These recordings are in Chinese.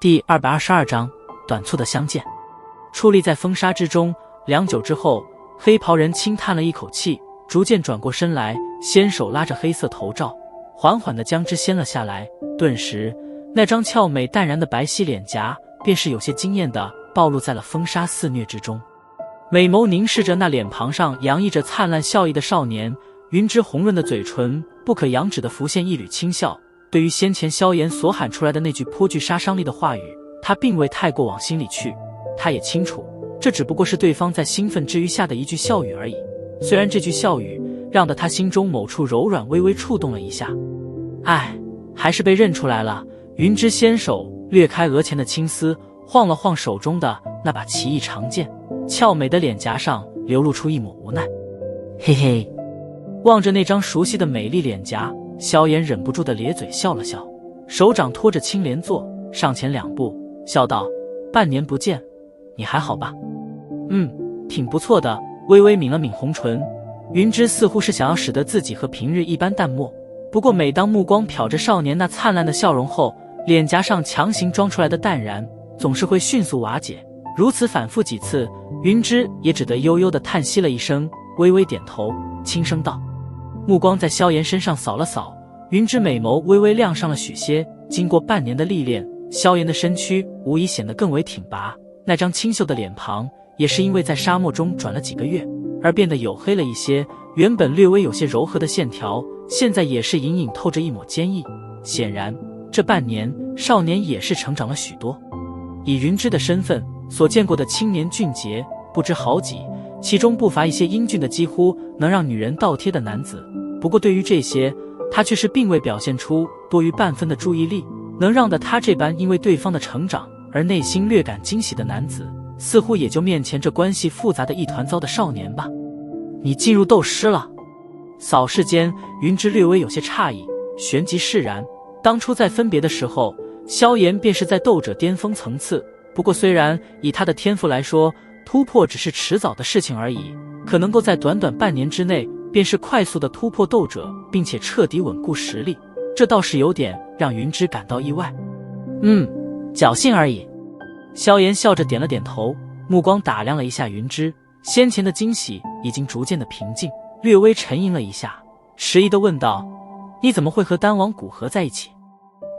第222章短促的相见。矗立在风沙之中，良久之后，黑袍人轻叹了一口气，逐渐转过身来，纤手拉着黑色头罩，缓缓地将之掀了下来。顿时，那张俏美淡然的白皙脸颊便是有些惊艳地暴露在了风沙肆虐之中。美眸凝视着那脸庞上洋溢着灿烂笑意的少年，云芝红润的嘴唇不可扬止地浮现一缕轻笑。对于先前萧炎所喊出来的那句颇具杀伤力的话语，他并未太过往心里去。他也清楚，这只不过是对方在兴奋之余下的一句笑语而已。虽然这句笑语让得他心中某处柔软微微触动了一下，还是被认出来了。云芝纤手掠开额前的青丝，晃了晃手中的那把奇异长剑，俏美的脸颊上流露出一抹无奈。嘿嘿，望着那张熟悉的美丽脸颊，萧炎忍不住的咧嘴笑了笑，手掌托着青莲座，上前2步，笑道：“半年不见，你还好吧？”“挺不错的。”微微抿了抿红唇，云芝似乎是想要使得自己和平日一般淡漠，不过每当目光瞟着少年那灿烂的笑容后，脸颊上强行装出来的淡然总是会迅速瓦解。如此反复几次，云芝也只得悠悠地叹息了一声，微微点头，轻声道：“目光在萧炎身上扫了扫，云芝美眸微微亮上了许些。经过半年的历练，萧炎的身躯无疑显得更为挺拔，那张清秀的脸庞也是因为在沙漠中转了几个月而变得黝黑了一些，原本略微有些柔和的线条，现在也是隐隐透着一抹坚毅。显然这半年少年也是成长了许多。以云芝的身份所见过的青年俊杰不知好几，其中不乏一些英俊的几乎能让女人倒贴的男子，不过对于这些他却是并未表现出多于半分的注意力。能让得他这般因为对方的成长而内心略感惊喜的男子，似乎也就面前这关系复杂的一团糟的少年吧。你进入斗师了？扫视间，云芝略微有些诧异，旋即释然。当初在分别的时候，萧炎便是在斗者巅峰层次，不过虽然以他的天赋来说，突破只是迟早的事情而已，可能够在短短半年之内便是快速的突破斗者，并且彻底稳固实力，这倒是有点让云芝感到意外。侥幸而已。萧炎笑着点了点头，目光打量了一下云芝，先前的惊喜已经逐渐的平静，略微沉吟了一下，迟疑地问道：“你怎么会和丹王古河在一起？”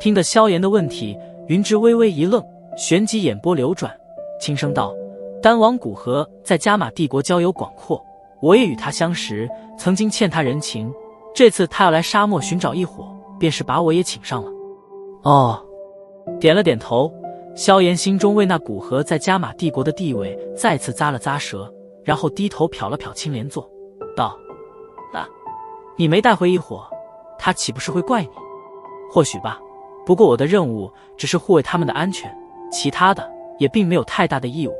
听得萧炎的问题，云芝微微一愣，旋即眼波流转，轻声道：“丹王古河在加玛帝国交友广阔，我也与他相识，曾经欠他人情，这次他要来沙漠寻找异火，便是把我也请上了。”哦，点了点头。萧炎心中为那古河在加玛帝国的地位再次咂了咂舌，然后低头瞟了瞟青莲座，道：“那你没带回异火，他岂不是会怪你？或许吧，不过我的任务只是护卫他们的安全，其他的也并没有太大的义务。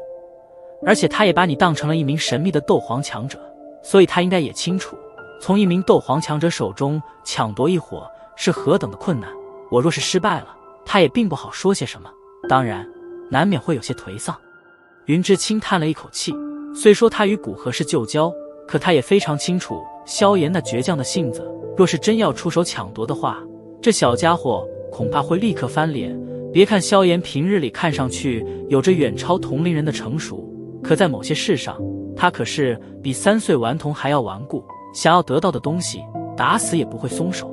而且他也把你当成了一名神秘的斗皇强者，所以他应该也清楚，从一名斗皇强者手中抢夺异火是何等的困难。我若是失败了，他也并不好说些什么，当然难免会有些颓丧。”云芝轻叹了一口气，虽说他与古河是旧交，可他也非常清楚萧炎那倔强的性子，若是真要出手抢夺的话，这小家伙恐怕会立刻翻脸。别看萧炎平日里看上去有着远超同龄人的成熟，可在某些事上他可是比3岁顽童还要顽固，想要得到的东西打死也不会松手。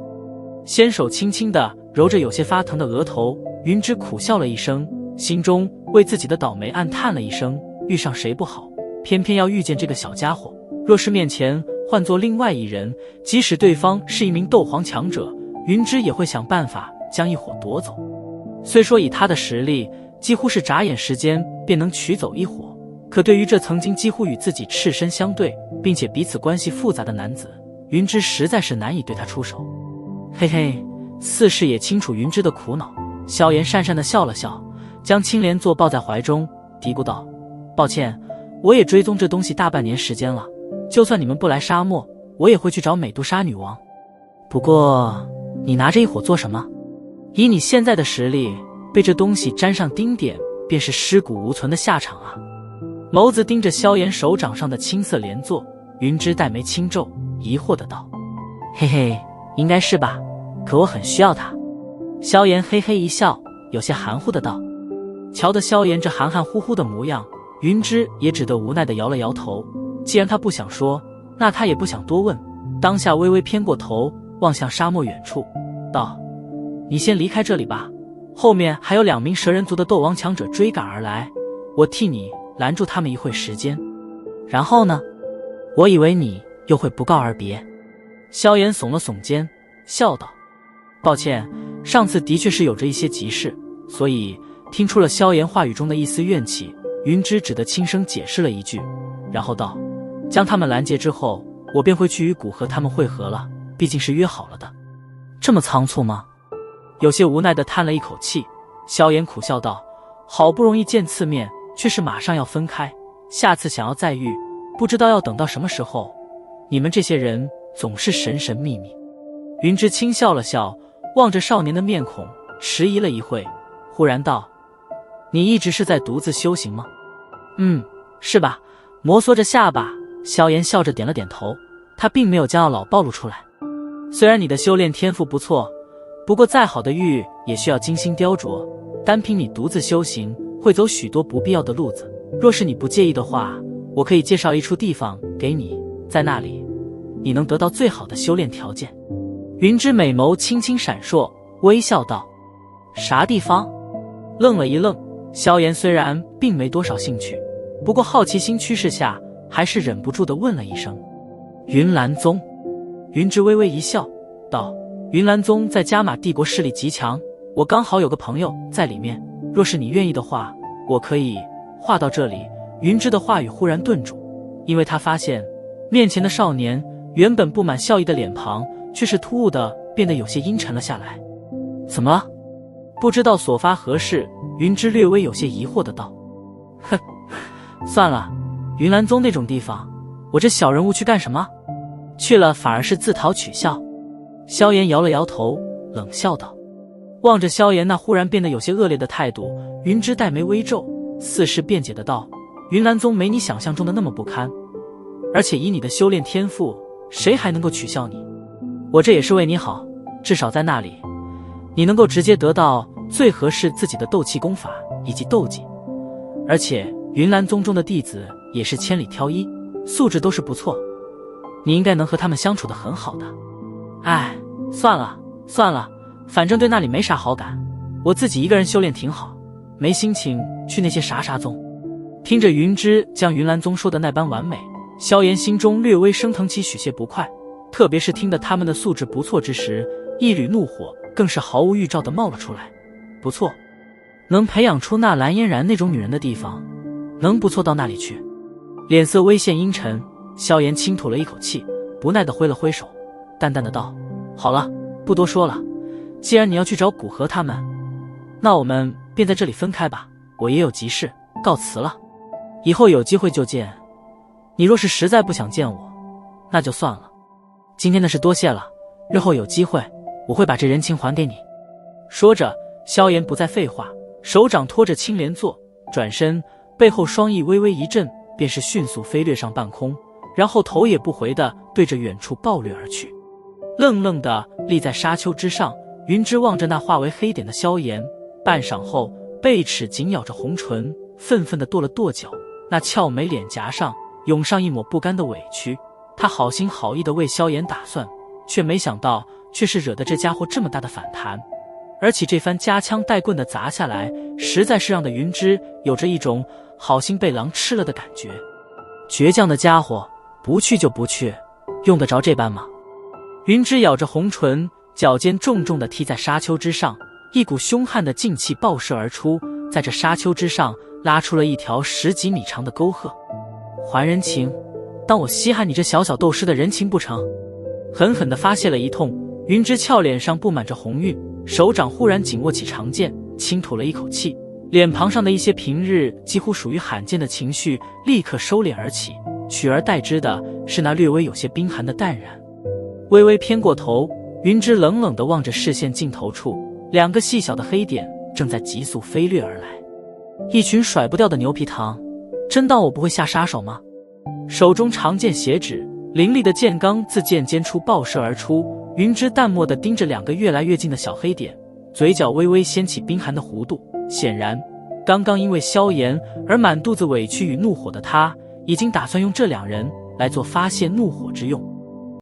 纤手轻轻地揉着有些发疼的额头，云芝苦笑了一声，心中为自己的倒霉暗叹了一声，遇上谁不好，偏偏要遇见这个小家伙。若是面前换作另外一人，即使对方是一名斗皇强者，云芝也会想办法将异火夺走。虽说以他的实力几乎是眨眼时间便能取走异火，可对于这曾经几乎与自己赤身相对并且彼此关系复杂的男子，云芝实在是难以对他出手。嘿嘿，似是也清楚云芝的苦恼，萧炎讪讪地笑了笑，将青莲座抱在怀中，嘀咕道：“抱歉，我也追踪这东西大半年时间了，就算你们不来沙漠，我也会去找美杜莎女王。不过你拿着一火做什么？以你现在的实力，被这东西沾上丁点，便是尸骨无存的下场啊。”眸子盯着萧炎手掌上的青色莲座，云芝黛眉轻皱，疑惑的道：“嘿嘿，应该是吧，可我很需要它。”萧炎嘿嘿一笑，有些含糊的道：“瞧得萧炎这含含糊糊的模样，云芝也只得无奈地摇了摇头。既然他不想说，那他也不想多问，当下微微偏过头，望向沙漠远处，道：“你先离开这里吧，后面还有2名蛇人族的斗王强者追赶而来，我替你拦住他们一会时间。然后呢？我以为你又会不告而别。”萧炎耸了耸肩，笑道：“抱歉，上次的确是有着一些急事，所以……”听出了萧炎话语中的一丝怨气，云芝只得轻声解释了一句，然后道：“将他们拦截之后，我便会去与古河他们会合了，毕竟是约好了的。”这么仓促吗？有些无奈地叹了一口气，萧炎苦笑道：“好不容易见次面，却是马上要分开，下次想要再遇，不知道要等到什么时候。你们这些人总是神神秘秘。”云芝轻笑了笑，望着少年的面孔，迟疑了一会，忽然道：“你一直是在独自修行吗？”“是吧。”摩挲着下巴，萧炎笑着点了点头，他并没有将要老暴露出来。“虽然你的修炼天赋不错，不过再好的玉也需要精心雕琢，单凭你独自修行，会走许多不必要的路子。若是你不介意的话，我可以介绍一处地方给你，在那里，你能得到最好的修炼条件。”云芝美眸轻轻闪烁，微笑道：“啥地方？”愣了一愣，萧炎虽然并没多少兴趣，不过好奇心驱使下，还是忍不住地问了一声：“云岚宗。”云芝微微一笑，道：“云岚宗在加玛帝国势力极强，我刚好有个朋友在里面，若是你愿意的话，我可以……”话到这里，云芝的话语忽然顿住，因为他发现面前的少年原本布满笑意的脸庞，却是突兀地变得有些阴沉了下来。“怎么了？”不知道所发何事，云芝略微有些疑惑的道：“哼，算了，云岚宗那种地方，我这小人物去干什么？去了反而是自讨取笑。”萧炎摇了摇头，冷笑道。望着萧炎那忽然变得有些恶劣的态度，云芝黛眉微皱，似是辩解的道：“云岚宗没你想象中的那么不堪，而且以你的修炼天赋，谁还能够取笑你？我这也是为你好，至少在那里，你能够直接得到最合适自己的斗气功法以及斗技，而且云岚宗中的弟子也是千里挑一，素质都是不错，你应该能和他们相处得很好的。哎，算了，反正对那里没啥好感，我自己一个人修炼挺好，没心情去那些啥宗。”听着云芝将云岚宗说的那般完美，萧炎心中略微升腾起许些不快，特别是听得他们的素质不错之时，一缕怒火更是毫无预兆地冒了出来。不错，能培养出那蓝嫣然那种女人的地方，能不错到哪里去？脸色微现阴沉，萧炎轻吐了一口气，不耐地挥了挥手，淡淡的道：“好了，不多说了，既然你要去找古河他们，那我们便在这里分开吧，我也有急事，告辞了。以后有机会就见，你若是实在不想见我，那就算了。今天的事多谢了，日后有机会，我会把这人情还给你。”说着，萧炎不再废话，手掌托着青莲座，转身，背后双翼微微一震，便是迅速飞掠上半空，然后头也不回地对着远处暴掠而去。愣愣地立在沙丘之上，云芝望着那化为黑点的萧炎，半晌后，贝齿紧咬着红唇，愤愤地跺了跺脚，那俏眉脸颊上涌上一抹不甘的委屈。他好心好意地为萧炎打算，却没想到却是惹得这家伙这么大的反弹，而且这番夹枪带棍的砸下来，实在是让的云芝有着一种好心被狼吃了的感觉。倔强的家伙，不去就不去，用得着这般吗？云芝咬着红唇，脚尖重重地踢在沙丘之上，一股凶悍的劲气爆射而出，在这沙丘之上拉出了一条10几米长的沟壑。还人情，当我稀罕你这小小斗师的人情不成？狠狠地发泄了一通，云芝俏脸上布满着红晕，手掌忽然紧握起长剑，轻吐了一口气，脸庞上的一些平日几乎属于罕见的情绪立刻收敛而起，取而代之的是那略微有些冰寒的淡然。微微偏过头，云芝冷冷地望着视线尽头处，2个细小的黑点正在急速飞掠而来。一群甩不掉的牛皮糖，真当我不会下杀手吗？手中长剑斜指，凌厉的剑罡自剑尖处爆射而出，云芝淡漠地盯着2个越来越近的小黑点，嘴角微微掀起冰寒的弧度，显然刚刚因为萧炎而满肚子委屈与怒火的他，已经打算用这2人来做发泄怒火之用。